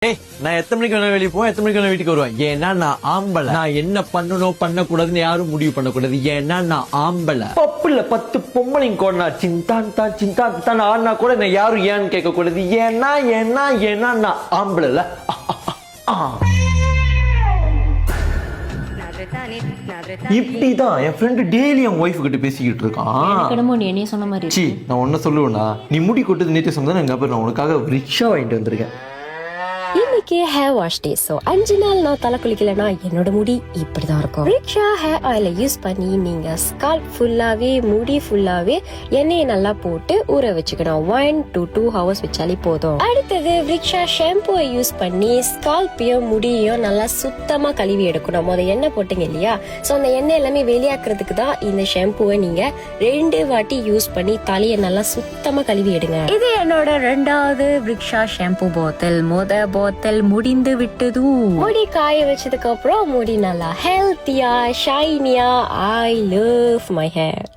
ஏய், நான் எத்தனை மணிக்கு வேணா வெளியே போவேன், எத்தனை மணிக்கு வேணா வீட்டுக்கு வருவேன். ஏன்னா நான் ஆம்பளை. நான் என்ன பண்ணணும் பண்ணக்கூடாதுன்னு யாரும் முடிவு பண்ணக்கூடாது. ஏன்னா நான் ஆம்பளை. பப்புல 10 பொம்பளைங்க கூட சிந்தான் ஆனா கூட நான் யாரும் ஏன்னு கேட்க கூடாது. ஏன்னா நான் ஆம்பளை. இப்படிதான் என் ஃப்ரெண்டு டெய்லி என் ஒய்ஃப் கிட்ட பேசிக்கிட்டு இருக்கான். நீ சொன்ன மாதிரி சி, நான் ஒன்ன சொல்லுவேன்னா, நீ முடி கொட்டது நேற்று சொன்னா எங்க அப்புறம் நான் உனக்காக ரிக்ஷா வாங்கிட்டு வந்திருக்கேன். இன்னைக்கு ஹேர் வாஷ் டே. சோ 5 நாள் நான் தலை குளிக்கலனா என்னோட முடி இப்படிதான் இருக்கும். ரிக்ஷா ஹேர் ஆயில யூஸ் பண்ணி நீங்க ஸ்கால்ப் ஃபுல்லாவே முடி ஃபுல்லாவே எண்ணெயை நல்லா போட்டு ஊற வச்சுக்கணும். 1 to 2 hours வச்சாலே போதும். அடுத்தது ரிக்ஷா ஷாம்புவை யூஸ் பண்ணி ஸ்கால்ப்பையும் முடியையும் நல்லா சுத்தமா கழுவி எடுக்கணும். எண்ணெய் போட்டீங்க இல்லையா, சோ அந்த எண்ணெய் எல்லாமே வெளியாக்குறதுக்கு தான் இந்த ஷாம்புவை நீங்க 2 வாட்டி யூஸ் பண்ணி தலையை நல்லா சுத்தமா கழுவி எடுங்க. இது என்னோட 2வது ரிக்ஷா ஷாம்பு போத்தல். போத்தல் முடிந்து விட்டது. முடி காய வச்சதுக்கு அப்புறம் முடி நல்லா ஹெல்த்தியா ஷைனியா. I love my hair.